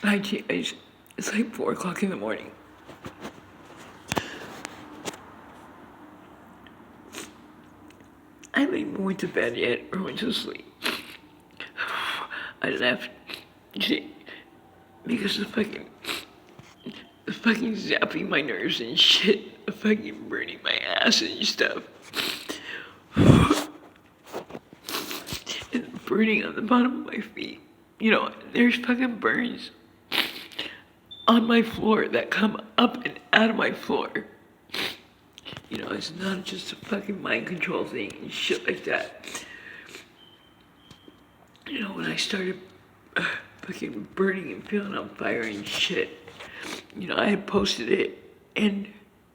It's like 4 o'clock in the morning. I haven't even went to bed yet or went to sleep. I left because the fucking zapping my nerves and shit, the fucking burning my ass and stuff. And burning on the bottom of my feet. You know, there's fucking burns on my floor that come up and out of my floor. You know, it's not just a fucking mind control thing and shit like that. You know, when I started fucking burning and feeling on fire and shit, you know, I had posted it and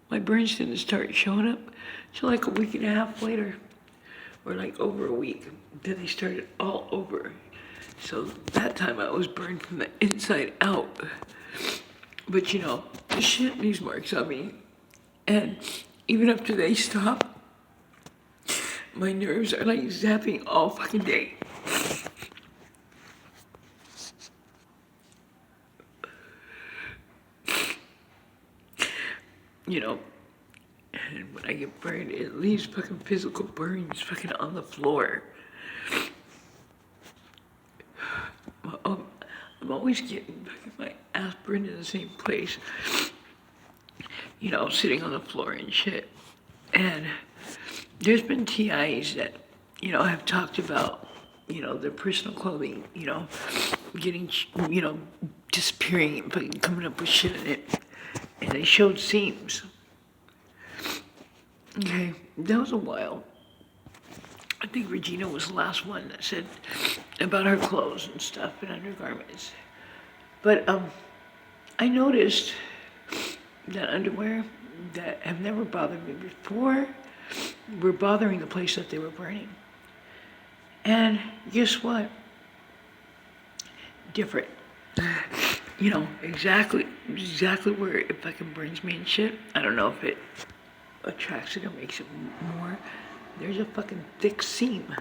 my burns didn't start showing up till like a week and a half later, or like over a week. Then they started all over. So that time I was burned from the inside out. But you know, the shit leaves marks on me. And even after they stop, my nerves are like zapping all fucking day. You know, and when I get burned, it leaves fucking physical burns fucking on the floor. I'm always getting fucking my ass burned in the same place. You know, sitting on the floor and shit. And there's been TIs that, you know, have talked about, you know, their personal clothing, you know, getting, you know, disappearing and fucking coming up with shit in it. And they showed seams. Okay, that was a while. I think Regina was the last one that said about her clothes and stuff and undergarments. But I noticed that underwear that have never bothered me before were bothering the place that they were burning. And guess what? Different. You know, exactly where it fucking burns me and shit. I don't know if it attracts it or makes it more. There's a fucking thick seam.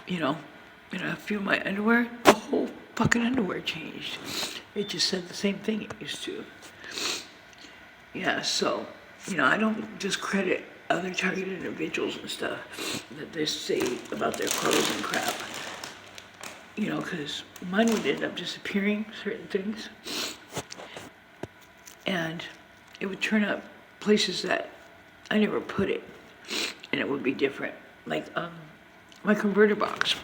You know, and I feel my underwear, the whole fucking underwear changed. It just said the same thing it used to. Yeah, so, you know, I don't discredit other targeted individuals and stuff that they say about their clothes and crap. You know, because mine would end up disappearing, certain things. And it would turn up places that I never put it. And it would be different. Like, my converter box.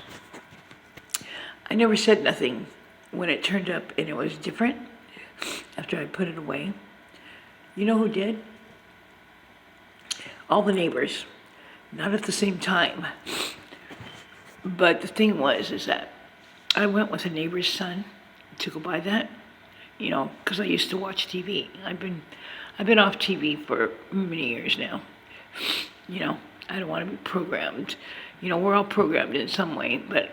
I never said nothing when it turned up and it was different after I put it away. You know who did? All the neighbors. Not at the same time. But the thing was, is that I went with a neighbor's son to go buy that, you know, because I used to watch TV. I've been off TV for many years now. You know, I don't want to be programmed. You know, we're all programmed in some way, but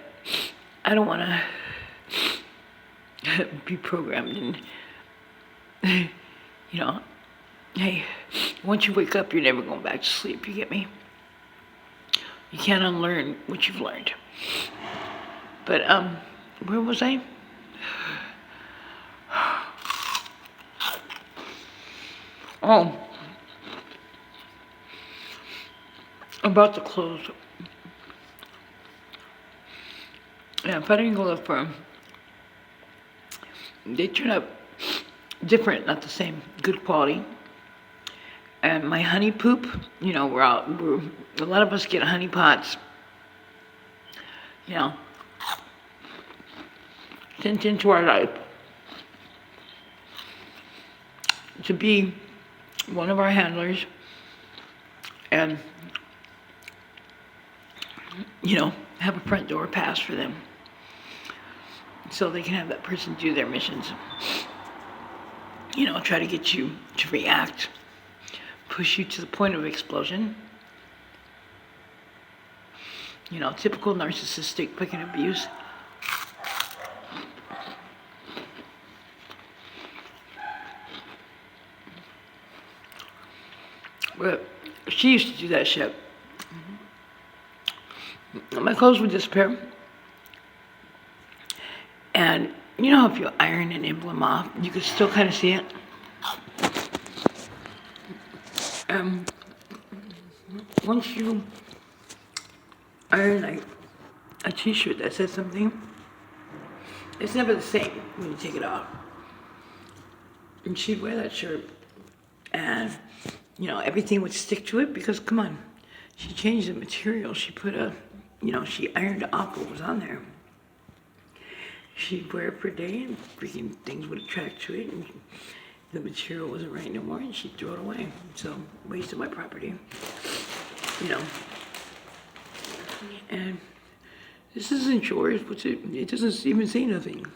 I don't want to be programmed and, you know, hey, once you wake up, you're never going back to sleep, you get me? You can't unlearn what you've learned. But, where was I? Oh, about the clothes. Yeah, if I didn't go to the firm, they turn up different, not the same, good quality. And my honey poop, you know, a lot of us get honey pots, you know, sent into our life to be one of our handlers and, you know, have a front door pass for them so they can have that person do their missions. You know, try to get you to react, push you to the point of explosion. You know, typical narcissistic fucking abuse. But she used to do that shit. My clothes would disappear. And You know, if you iron an emblem off, you can still kind of see it. Once you iron like a t-shirt that says something, it's never the same when you take it off. And she'd wear that shirt and, you know, everything would stick to it because, come on, she changed the material. She put she ironed off what was on there. She'd wear it for a day and freaking things would attract to it and the material wasn't right no more and she'd throw it away. So, wasted my property, you know. And this isn't yours, what's it? It doesn't even say nothing.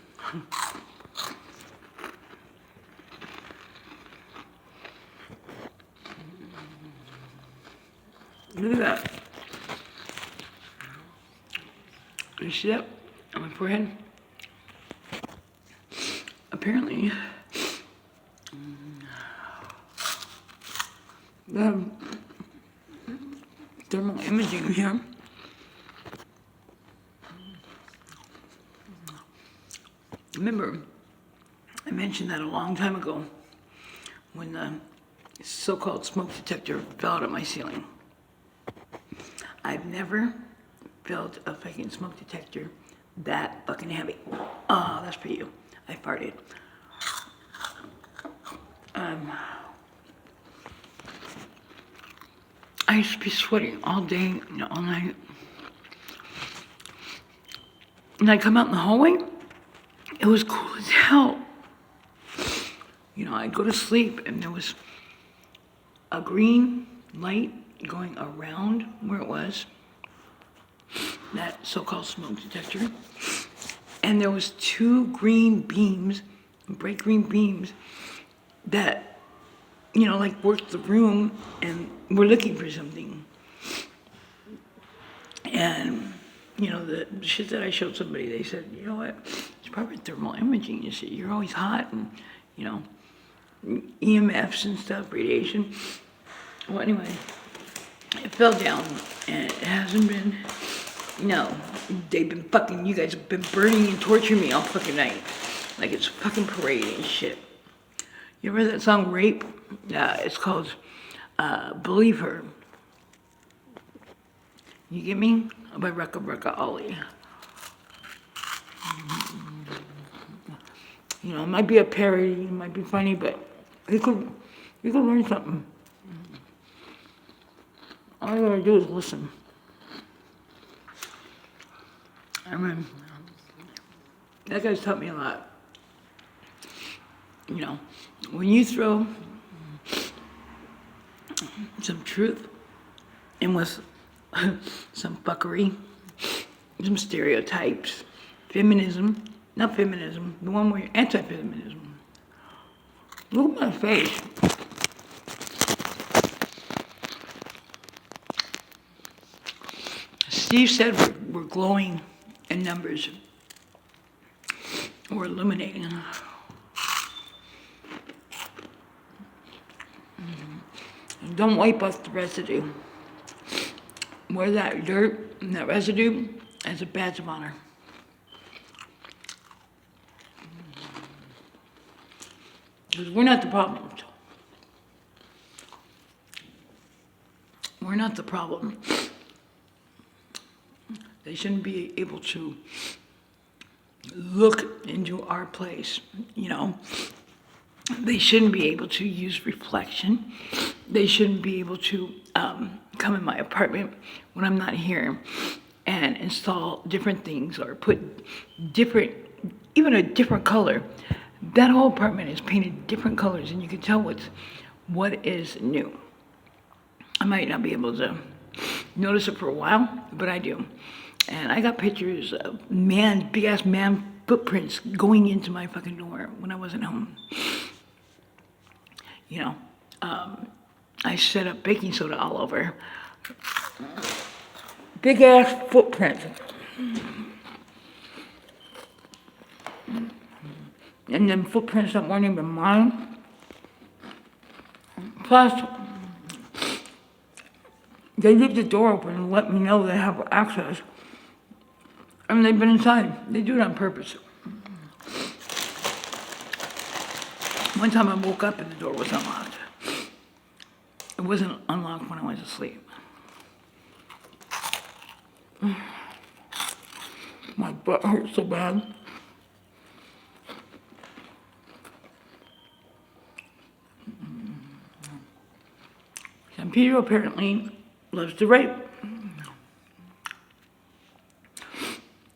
Look at that. You see that on my forehead? Apparently, the thermal imaging here remember, I mentioned that a long time ago when the so-called smoke detector fell out of my ceiling. I've never felt a fucking smoke detector that fucking heavy. Oh, that's for you. I farted. I used to be sweating all day, all night. And I come out in the hallway, it was cool as hell. You know, I'd go to sleep and there was a green light going around where it was, that so-called smoke detector. And there was two green beams, bright green beams, that, like worked the room and were looking for something. And, the shit that I showed somebody, they said, you know what, it's probably thermal imaging. You see, you're always hot and, EMFs and stuff, radiation. Well, anyway, it fell down and it hasn't been, they've been fucking, you guys have been burning and torturing me all fucking night. Like it's fucking parade and shit. You ever heard that song, Rape? Yeah, it's called Believe Her. You get me? By Rekka Ali. It might be a parody, it might be funny, but you could learn something. All you gotta do is listen. I mean, that guy's taught me a lot. When you throw some truth in with some fuckery, some stereotypes, not feminism, the one where you're anti-feminism. Look at my face. Steve said we're glowing in numbers. We're illuminating. And don't wipe off the residue. Wear that dirt and that residue as a badge of honor. Because we're not the problem. We're not the problem. They shouldn't be able to look into our place, They shouldn't be able to use reflection. They shouldn't be able to come in my apartment when I'm not here and install different things or put even a different color. That whole apartment is painted different colors and you can tell what is new. I might not be able to notice it for a while, but I do. And I got pictures of big ass man footprints going into my fucking door when I wasn't home. I set up baking soda all over. Big ass footprints. And then footprints that weren't even mine. Plus, they leave the door open and let me know they have access. And they've been inside. They do it on purpose. One time I woke up and the door was unlocked. It wasn't unlocked when I went to sleep. My butt hurts so bad. San Pedro apparently loves to rape.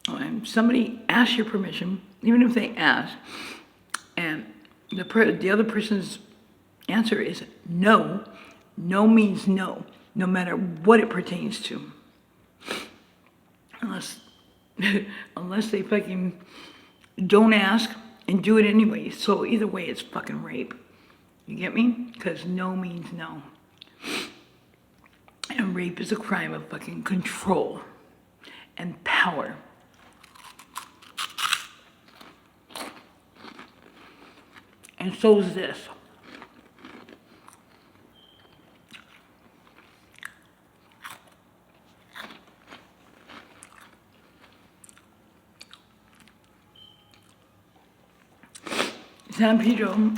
And somebody asks your permission, even if they ask, and the other person's answer is no. No means no, no matter what it pertains to. Unless they fucking don't ask and do it anyway. So either way, it's fucking rape. You get me? Because no means no. And rape is a crime of fucking control and power. And so is this. San Pedro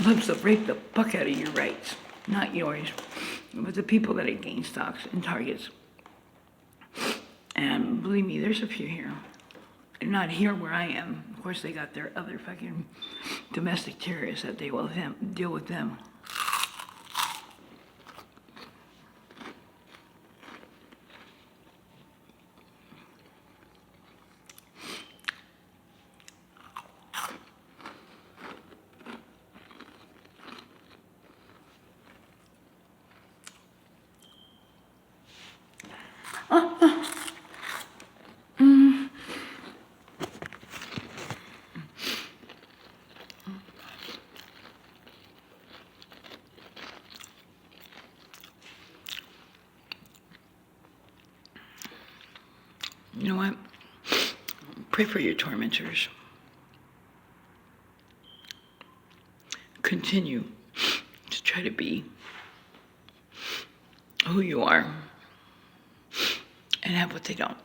loves to rape the fuck out of your rights, not yours, but the people that it gains stocks and targets. And believe me, there's a few here. They're not here where I am. Of course, they got their other fucking domestic terrorists that they will deal with them. You know what? Pray for your tormentors. Continue to try to be who you are and have what they don't.